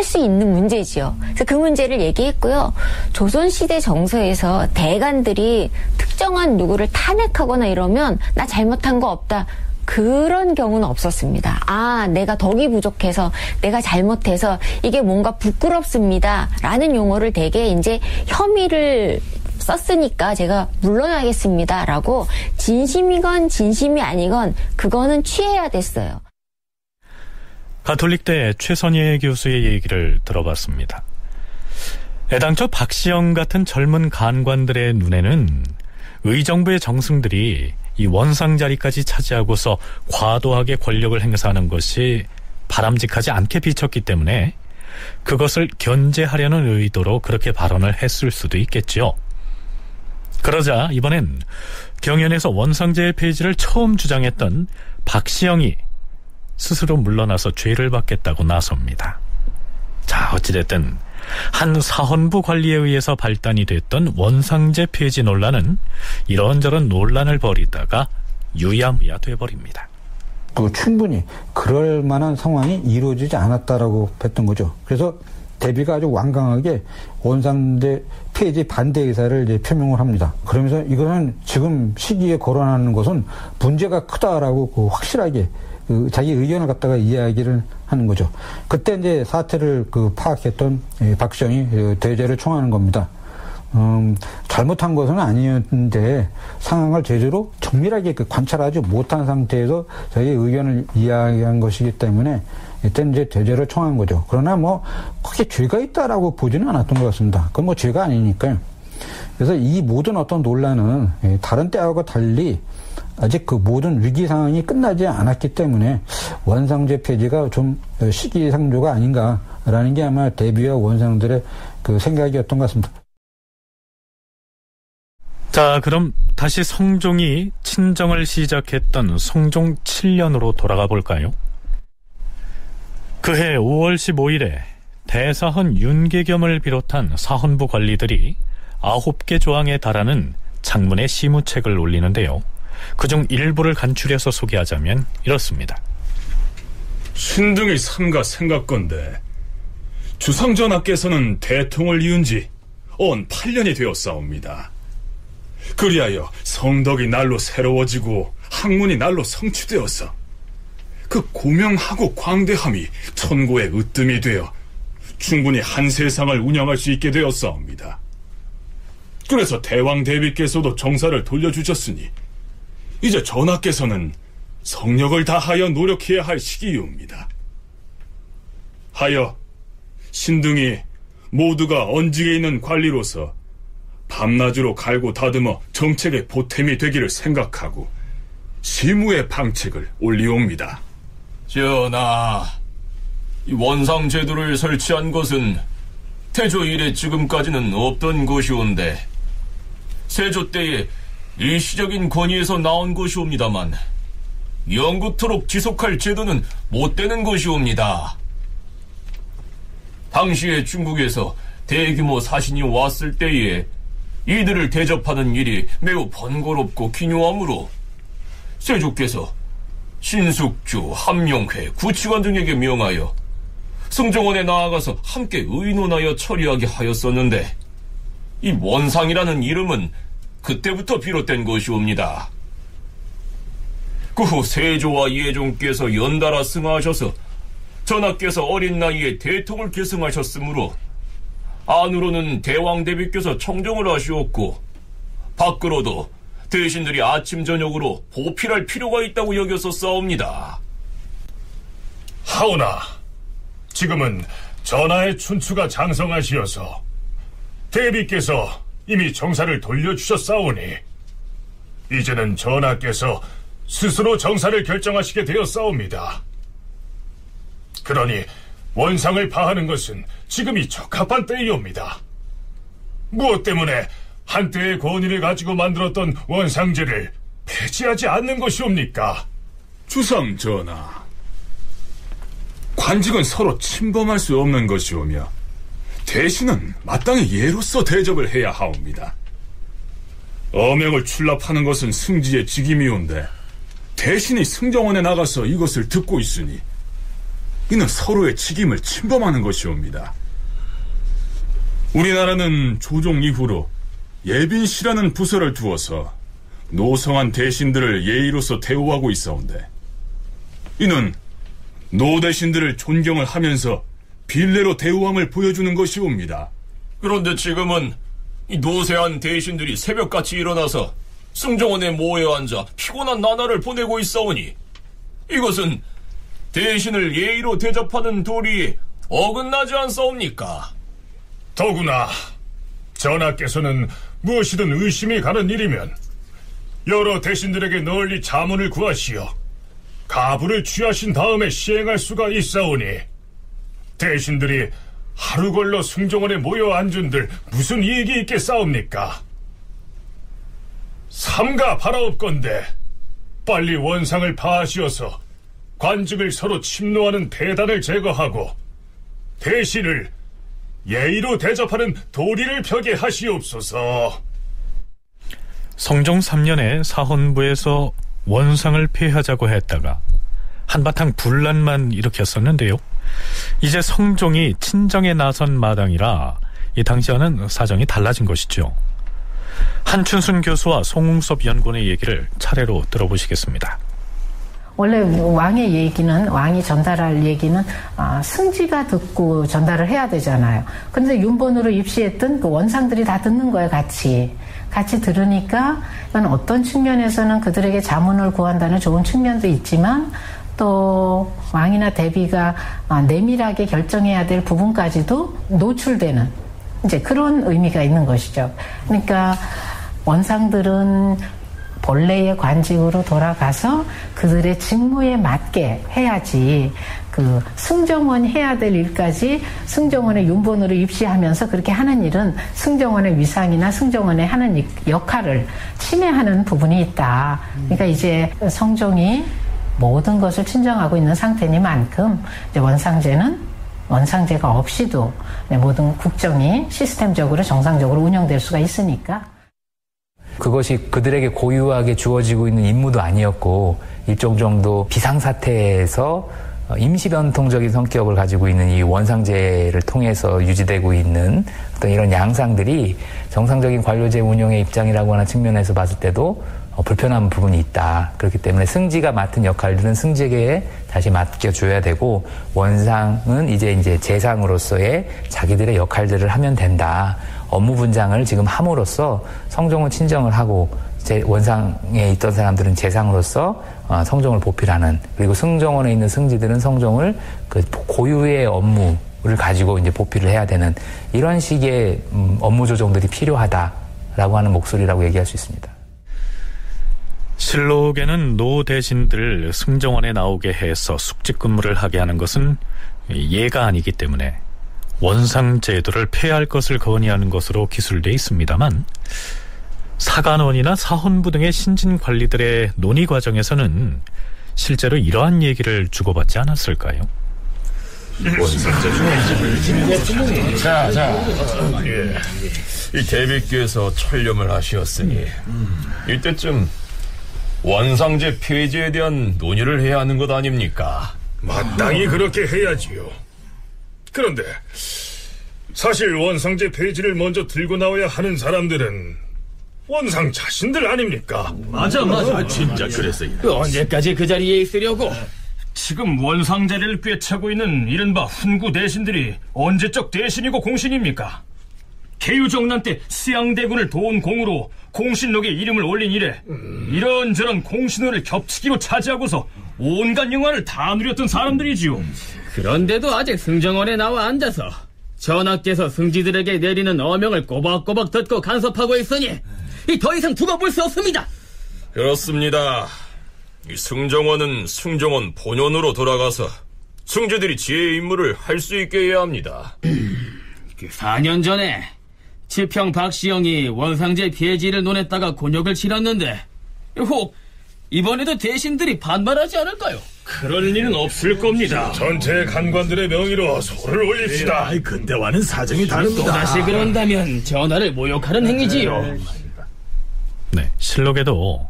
수 있는 문제지요. 그래서 그 문제를 얘기했고요. 조선시대 정서에서 대간들이 특정한 누구를 탄핵하거나 이러면 나 잘못한 거 없다, 그런 경우는 없었습니다. 아, 내가 덕이 부족해서, 내가 잘못해서 이게 뭔가 부끄럽습니다 라는 용어를 되게 이제 혐의를 썼으니까 제가 물러나겠습니다 라고 진심이건 진심이 아니건 그거는 취해야 됐어요. 가톨릭대 최선예 교수의 얘기를 들어봤습니다. 애당초 박시영 같은 젊은 간관들의 눈에는 의정부의 정승들이 이 원상 자리까지 차지하고서 과도하게 권력을 행사하는 것이 바람직하지 않게 비쳤기 때문에 그것을 견제하려는 의도로 그렇게 발언을 했을 수도 있겠죠. 그러자 이번엔 경연에서 원상제의 폐지를 처음 주장했던 박시영이 스스로 물러나서 죄를 받겠다고 나섭니다. 자, 어찌됐든 한 사헌부 관리에 의해서 발단이 됐던 원상제 폐지 논란은 이런저런 논란을 벌이다가 유야무야 돼버립니다. 충분히 그럴 만한 상황이 이루어지지 않았다라고 했던 거죠. 그래서 대비가 아주 완강하게 원상제 폐지 반대 의사를 이제 표명을 합니다. 그러면서 이거는 지금 시기에 거론하는 것은 문제가 크다라고 확실하게 자기 의견을 갖다가 이야기를 하는 거죠. 그때 이제 사태를 파악했던 박시영이 대제를 청하는 겁니다. 잘못한 것은 아니었는데 상황을 제대로 정밀하게 관찰하지 못한 상태에서 자기 의견을 이야기한 것이기 때문에 이때는 이제 대제를 청한 거죠. 그러나 크게 죄가 있다라고 보지는 않았던 것 같습니다. 그건 죄가 아니니까요. 그래서 이 모든 어떤 논란은 다른 때하고 달리 아직 그 모든 위기 상황이 끝나지 않았기 때문에 원상제 폐지가 좀 시기상조가 아닌가라는 게 아마 대비와 원상들의 그 생각이었던 것 같습니다. 자, 그럼 다시 성종이 친정을 시작했던 성종 7년으로 돌아가 볼까요? 그해 5월 15일에 대사헌 윤계겸을 비롯한 사헌부 관리들이 9개 조항에 달하는 장문의 시무책을 올리는데요. 그중 일부를 간추려서 소개하자면 이렇습니다. 신등이 삼가 생각건대 주상전하께서는 대통을 이은 지 언 8년이 되었사옵니다. 그리하여 성덕이 날로 새로워지고 학문이 날로 성취되어서 그 고명하고 광대함이 천고의 으뜸이 되어 충분히 한 세상을 운영할 수 있게 되었사옵니다. 그래서 대왕 대비께서도 정사를 돌려주셨으니 이제 전하께서는 성력을 다하여 노력해야 할 시기이옵니다. 하여 신등이 모두가 언직에 있는 관리로서 밤낮으로 갈고 다듬어 정책의 보탬이 되기를 생각하고 시무의 방책을 올리옵니다. 전하, 이 원상 제도를 설치한 것은 태조 이래 지금까지는 없던 것이온데 세조 때에 일시적인 권위에서 나온 것이옵니다만 영구토록 지속할 제도는 못 되는 것이옵니다. 당시에 중국에서 대규모 사신이 왔을 때에 이들을 대접하는 일이 매우 번거롭고 기묘하므로 세조께서 신숙주, 함룡회, 구치관 등에게 명하여 승정원에 나아가서 함께 의논하여 처리하게 하였었는데 이 원상이라는 이름은 그때부터 비롯된 것이옵니다. 그 후 세조와 예종께서 연달아 승하하셔서 전하께서 어린 나이에 대통을 계승하셨으므로 안으로는 대왕 대비께서 청정을 하시었고 밖으로도 대신들이 아침 저녁으로 보필할 필요가 있다고 여겼었사옵니다. 하오나 지금은 전하의 춘추가 장성하시어서 대비께서 이미 정사를 돌려주셨사오니 이제는 전하께서 스스로 정사를 결정하시게 되었사옵니다. 그러니 원상을 파하는 것은 지금이 적합한 때이옵니다. 무엇 때문에 한때의 권위를 가지고 만들었던 원상제를 폐지하지 않는 것이옵니까? 주상 전하, 관직은 서로 침범할 수 없는 것이오며 대신은 마땅히 예로서 대접을 해야 하옵니다. 어명을 출납하는 것은 승지의 직임이온데 대신이 승정원에 나가서 이것을 듣고 있으니 이는 서로의 직임을 침범하는 것이옵니다. 우리나라는 조종 이후로 예빈시라는 부서를 두어서 노성한 대신들을 예의로서 대우하고 있사온데 이는 노대신들을 존경을 하면서 빌레로 대우함을 보여주는 것이옵니다. 그런데 지금은 이 노세한 대신들이 새벽같이 일어나서 승정원에 모여 앉아 피곤한 나날을 보내고 있사오니 이것은 대신을 예의로 대접하는 도리에 어긋나지 않사옵니까? 더구나 전하께서는 무엇이든 의심이 가는 일이면 여러 대신들에게 널리 자문을 구하시어 가부를 취하신 다음에 시행할 수가 있사오니 대신들이 하루 걸러 승정원에 모여 앉은들 무슨 이익이 있겠사옵니까? 삼가 바라옵건대 빨리 원상을 파하시어서 관직을 서로 침노하는 대단을 제거하고 대신을 예의로 대접하는 도리를 펴게 하시옵소서. 성종 3년에 사헌부에서 원상을 폐하자고 했다가 한바탕 분란만 일으켰었는데요. 이제 성종이 친정에 나선 마당이라 이 당시와는 사정이 달라진 것이죠. 한춘순 교수와 송웅섭 연구원의 얘기를 차례로 들어보시겠습니다. 원래 왕의 얘기는, 왕이 전달할 얘기는 승지가 듣고 전달을 해야 되잖아요. 근데 윤본으로 입시했던 그 원상들이 다 듣는 거예요, 같이 들으니까 이건 어떤 측면에서는 그들에게 자문을 구한다는 좋은 측면도 있지만 또 왕이나 대비가 내밀하게 결정해야 될 부분까지도 노출되는 이제 그런 의미가 있는 것이죠. 그러니까 원상들은 본래의 관직으로 돌아가서 그들의 직무에 맞게 해야지 그 그 승정원이 해야 될 일까지 승정원의 윤본으로 입시하면서 그렇게 하는 일은 승정원의 위상이나 승정원의 하는 역할을 침해하는 부분이 있다. 그러니까 이제 성종이 모든 것을 친정하고 있는 상태니만큼 이제 원상제가 없이도 모든 국정이 시스템적으로 정상적으로 운영될 수가 있으니까. 그것이 그들에게 고유하게 주어지고 있는 임무도 아니었고 일정 정도 비상사태에서 임시변통적인 성격을 가지고 있는 이 원상제를 통해서 유지되고 있는 어떤 이런 양상들이 정상적인 관료제 운영의 입장이라고 하는 측면에서 봤을 때도 불편한 부분이 있다. 그렇기 때문에 승지가 맡은 역할들은 승지에게 다시 맡겨줘야 되고 원상은 이제 재상으로서의 자기들의 역할들을 하면 된다. 업무 분장을 지금 함으로써 성종은 친정을 하고 원상에 있던 사람들은 재상으로서 성종을 보필하는, 그리고 승정원에 있는 승지들은 성종을 그 고유의 업무를 가지고 이제 보필을 해야 되는 이런 식의 업무 조정들이 필요하다라고 하는 목소리라고 얘기할 수 있습니다. 실록에는 노 대신들을 승정원에 나오게 해서 숙직 근무를 하게 하는 것은 예가 아니기 때문에 원상 제도를 폐할 것을 건의하는 것으로 기술되어 있습니다만, 사간원이나 사헌부 등의 신진 관리들의 논의 과정에서는 실제로 이러한 얘기를 주고받지 않았을까요? 이 대비께서 철렴을 하시었으니 이때쯤 원상제 폐지에 대한 논의를 해야 하는 것 아닙니까? 마땅히 그렇게 해야지요. 그런데 사실 원상제 폐지를 먼저 들고 나와야 하는 사람들은 원상 자신들 아닙니까? 맞아. 진짜 그랬어요. 언제까지 그 자리에 있으려고? 지금 원상제를 꿰차고 있는 이른바 훈구 대신들이 언제적 대신이고 공신입니까? 개유정난 때 수양대군을 도운 공으로 공신록에 이름을 올린 이래 이런저런 공신호를 겹치기로 차지하고서 온갖 영화를 다 누렸던 사람들이지요. 그런데도 아직 승정원에 나와 앉아서 전하께서 승지들에게 내리는 어명을 꼬박꼬박 듣고 간섭하고 있으니 더 이상 두고 볼 수 없습니다. 그렇습니다. 이 승정원은 승정원 본연으로 돌아가서 승지들이 지혜의 임무를 할 수 있게 해야 합니다. 4년 전에 치평 박시영이 원상제 폐지를 논했다가 곤욕을 치렀는데 혹 이번에도 대신들이 반발하지 않을까요? 그럴 일은 없을 겁니다. 전체 간관들의 명의로 소를 올립시다. 그때와는 사정이 다릅니다. 또다시 그런다면 전하를 모욕하는 행위지요. 네, 실록에도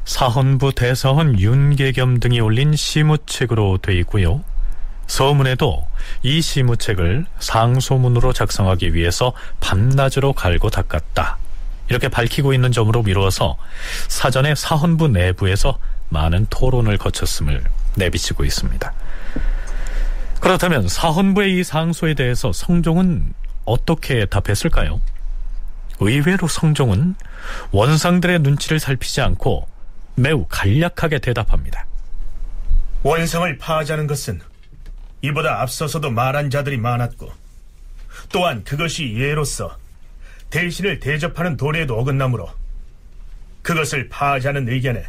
사헌부 대사헌 윤계겸 등이 올린 시무책으로 돼 있고요. 서문에도 이 시무책을 상소문으로 작성하기 위해서 밤낮으로 갈고 닦았다, 이렇게 밝히고 있는 점으로 미루어서 사전에 사헌부 내부에서 많은 토론을 거쳤음을 내비치고 있습니다. 그렇다면 사헌부의 이 상소에 대해서 성종은 어떻게 답했을까요? 의외로 성종은 원상들의 눈치를 살피지 않고 매우 간략하게 대답합니다. 원상을 파하자는 것은 이보다 앞서서도 말한 자들이 많았고, 또한 그것이 예로서 대신을 대접하는 도례에도 어긋나므로 그것을 파하자는 의견에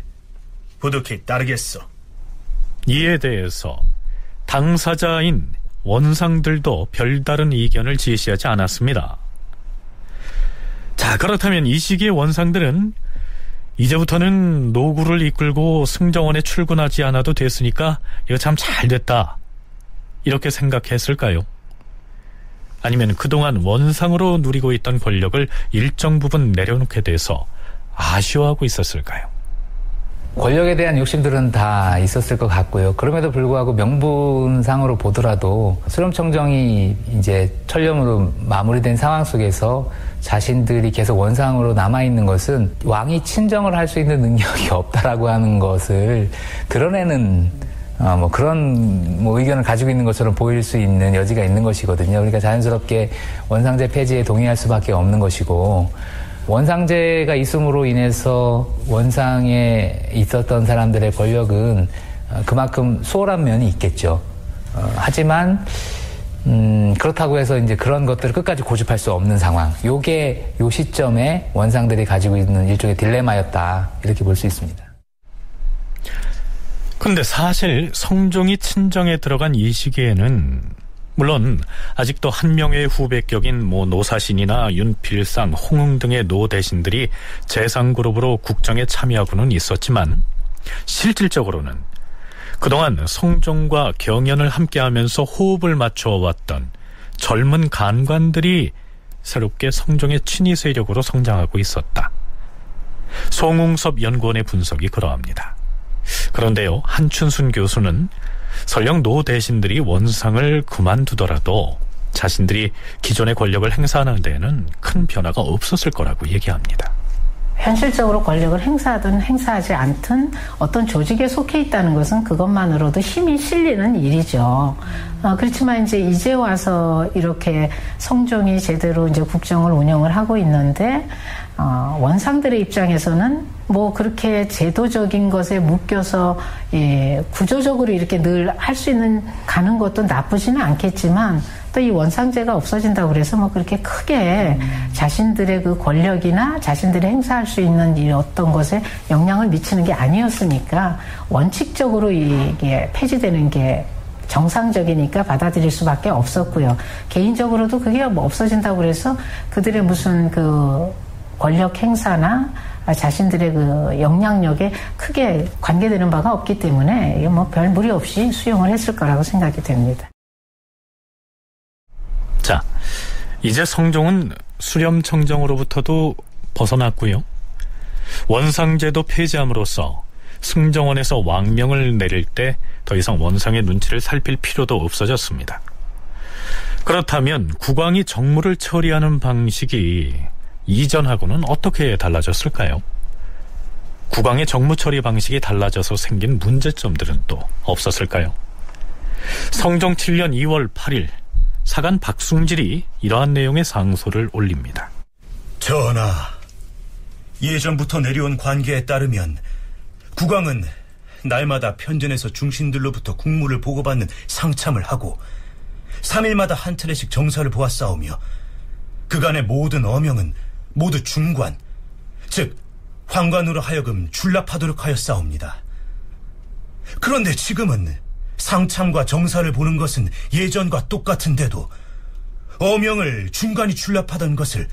부득히 따르겠소. 이에 대해서 당사자인 원상들도 별다른 의견을 제시하지 않았습니다. 자, 그렇다면 이 시기의 원상들은 이제부터는 노구를 이끌고 승정원에 출근하지 않아도 됐으니까 이거 참 잘됐다, 이렇게 생각했을까요? 아니면 그동안 원상으로 누리고 있던 권력을 일정 부분 내려놓게 돼서 아쉬워하고 있었을까요? 권력에 대한 욕심들은 다 있었을 것 같고요. 그럼에도 불구하고 명분상으로 보더라도 수렴청정이 이제 철렴으로 마무리된 상황 속에서 자신들이 계속 원상으로 남아있는 것은 왕이 친정을 할 수 있는 능력이 없다라고 하는 것을 드러내는 그런 의견을 가지고 있는 것처럼 보일 수 있는 여지가 있는 것이거든요. 그러니까 자연스럽게 원상제 폐지에 동의할 수밖에 없는 것이고, 원상제가 있음으로 인해서 원상에 있었던 사람들의 권력은 그만큼 수월한 면이 있겠죠. 하지만 그렇다고 해서 이제 그런 것들을 끝까지 고집할 수 없는 상황. 요게 요 시점에 원상들이 가지고 있는 일종의 딜레마였다, 이렇게 볼 수 있습니다. 근데 사실 성종이 친정에 들어간 이 시기에는 물론 아직도 한명회의 후배격인 노사신이나 윤필상, 홍흥 등의 노 대신들이 재상그룹으로 국정에 참여하고는 있었지만 실질적으로는 그동안 성종과 경연을 함께하면서 호흡을 맞춰왔던 젊은 간관들이 새롭게 성종의 친위 세력으로 성장하고 있었다. 송웅섭 연구원의 분석이 그러합니다. 그런데요, 한춘순 교수는 설령 노 대신들이 원상을 그만두더라도 자신들이 기존의 권력을 행사하는 데에는 큰 변화가 없었을 거라고 얘기합니다. 현실적으로 권력을 행사하든 행사하지 않든 어떤 조직에 속해 있다는 것은 그것만으로도 힘이 실리는 일이죠. 그렇지만 이제 와서 이렇게 성종이 제대로 이제 국정을 운영을 하고 있는데, 원상들의 입장에서는 그렇게 제도적인 것에 묶여서 구조적으로 이렇게 늘 할 수 가는 것도 나쁘지는 않겠지만, 또 이 원상제가 없어진다고 그래서 그렇게 크게 자신들의 그 권력이나 자신들이 행사할 수 있는 이 어떤 것에 영향을 미치는 게 아니었으니까 원칙적으로 이게 폐지되는 게 정상적이니까 받아들일 수밖에 없었고요. 개인적으로도 그게 없어진다고 그래서 그들의 무슨 그 권력 행사나 자신들의 그 영향력에 크게 관계되는 바가 없기 때문에 이게 별 무리 없이 수용을 했을 거라고 생각이 됩니다. 자, 이제 성종은 수렴청정으로부터도 벗어났고요. 원상제도 폐지함으로써 승정원에서 왕명을 내릴 때 더 이상 원상의 눈치를 살필 필요도 없어졌습니다. 그렇다면 국왕이 정무를 처리하는 방식이 이전하고는 어떻게 달라졌을까요? 국왕의 정무 처리 방식이 달라져서 생긴 문제점들은 또 없었을까요? 성종 7년 2월 8일 사간 박숭질이 이러한 내용의 상소를 올립니다. 전하, 예전부터 내려온 관계에 따르면 국왕은 날마다 편전에서 중신들로부터 국무를 보고받는 상참을 하고 3일마다 한 차례씩 정사를 보았사오며 그간의 모든 어명은 모두 중관, 즉 황관으로 하여금 출납하도록 하였사옵니다. 그런데 지금은 상참과 정사를 보는 것은 예전과 똑같은데도 어명을 중관이 출납하던 것을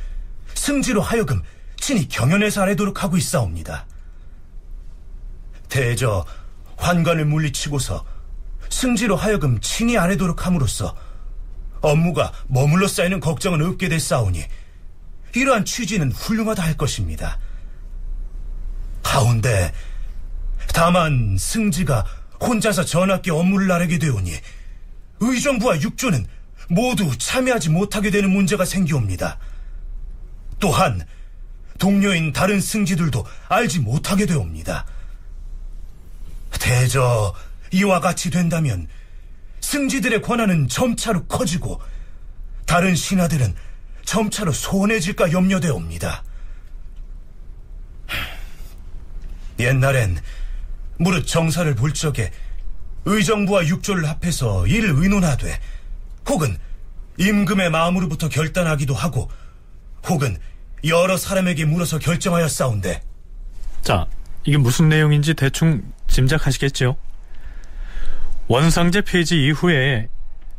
승지로 하여금 친히 경연에서 아래도록 하고 있사옵니다. 대저 환관을 물리치고서 승지로 하여금 친히 아래도록 함으로써 업무가 머물러 쌓이는 걱정은 없게 됐사오니 이러한 취지는 훌륭하다 할 것입니다. 가운데 다만 승지가 혼자서 전하께 업무를 나르게 되오니 의정부와 육조는 모두 참여하지 못하게 되는 문제가 생기옵니다. 또한 동료인 다른 승지들도 알지 못하게 되옵니다. 대저 이와 같이 된다면 승지들의 권한은 점차로 커지고 다른 신하들은 점차로 소원해질까 염려되옵니다. 옛날엔 무릇 정사를 볼 적에 의정부와 육조를 합해서 이를 의논하되 혹은 임금의 마음으로부터 결단하기도 하고 혹은 여러 사람에게 물어서 결정하였사온데. 자, 이게 무슨 내용인지 대충 짐작하시겠죠? 원상제 폐지 이후에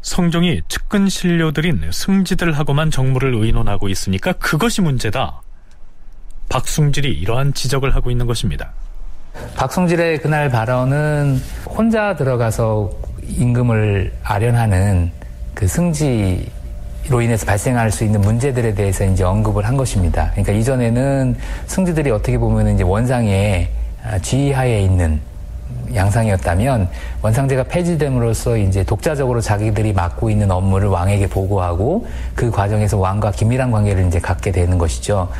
성종이 측근 신료들인 승지들하고만 정무를 의논하고 있으니까 그것이 문제다. 박숭질이 이러한 지적을 하고 있는 것입니다. 박숭질의 그날 발언은 혼자 들어가서 임금을 아련하는 그 승지로 인해서 발생할 수 있는 문제들에 대해서 이제 언급을 한 것입니다. 그러니까 이전에는 승지들이 어떻게 보면 이제 원상의 지휘하에 있는 양상이었다면 원상제가 폐지됨으로써 이제 독자적으로 자기들이 맡고 있는 업무를 왕에게 보고하고 그 과정에서 왕과 긴밀한 관계를 이제 갖게 되는 것이죠.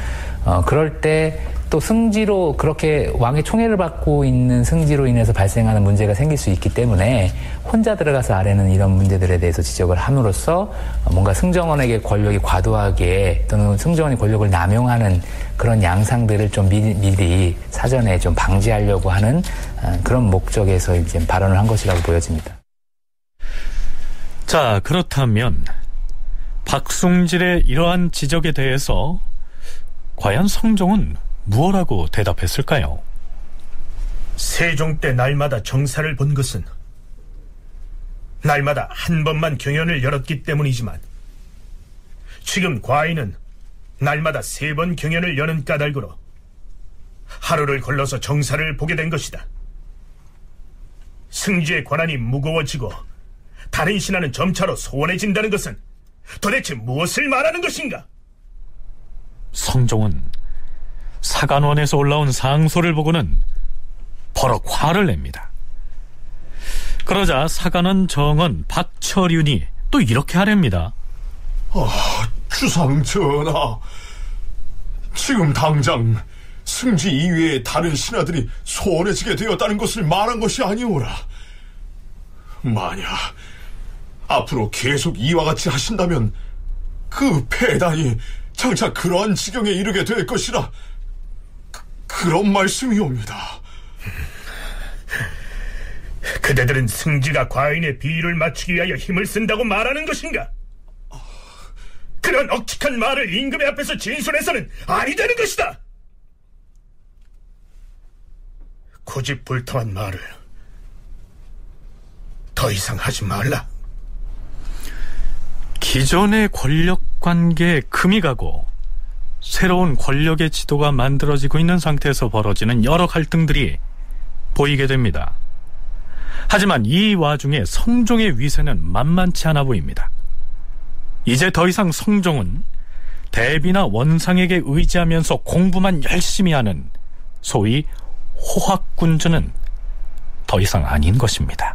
그럴 때 또 승지로 그렇게 왕의 총애를 받고 있는 승지로 인해서 발생하는 문제가 생길 수 있기 때문에 혼자 들어가서 아래는 이런 문제들에 대해서 지적을 함으로써 뭔가 승정원에게 권력이 과도하게 또는 승정원이 권력을 남용하는 그런 양상들을 좀 미리 사전에 좀 방지하려고 하는 그런 목적에서 이제 발언을 한 것이라고 보여집니다. 자, 그렇다면 박숭질의 이러한 지적에 대해서 과연 성종은 무엇라고 대답했을까요? 세종 때 날마다 정사를 본 것은 날마다 한 번만 경연을 열었기 때문이지만 지금 과인은 날마다 3번 경연을 여는 까닭으로 하루를 걸러서 정사를 보게 된 것이다. 승지의 권한이 무거워지고 다른 신하는 점차로 소원해진다는 것은 도대체 무엇을 말하는 것인가? 성종은 사간원에서 올라온 상소를 보고는 버럭 화를 냅니다. 그러자 사간원 정원 박철윤이 또 이렇게 하랍니다. 주상 전하, 지금 당장 승지 이외의 다른 신하들이 소원해지게 되었다는 것을 말한 것이 아니오라. 만약 앞으로 계속 이와 같이 하신다면 그 폐단이 장차 그러한 지경에 이르게 될 것이라 그런 말씀이옵니다. 그대들은 승지가 과인의 비위를 맞추기 위하여 힘을 쓴다고 말하는 것인가? 그런 억측한 말을 임금의 앞에서 진술해서는 아니 되는 것이다. 고집불통한 말을 더 이상 하지 말라. 기존의 권력관계에 금이 가고 새로운 권력의 지도가 만들어지고 있는 상태에서 벌어지는 여러 갈등들이 보이게 됩니다. 하지만 이 와중에 성종의 위세는 만만치 않아 보입니다. 이제 더 이상 성종은 대비나 원상에게 의지하면서 공부만 열심히 하는 소위 호학군주는 더 이상 아닌 것입니다.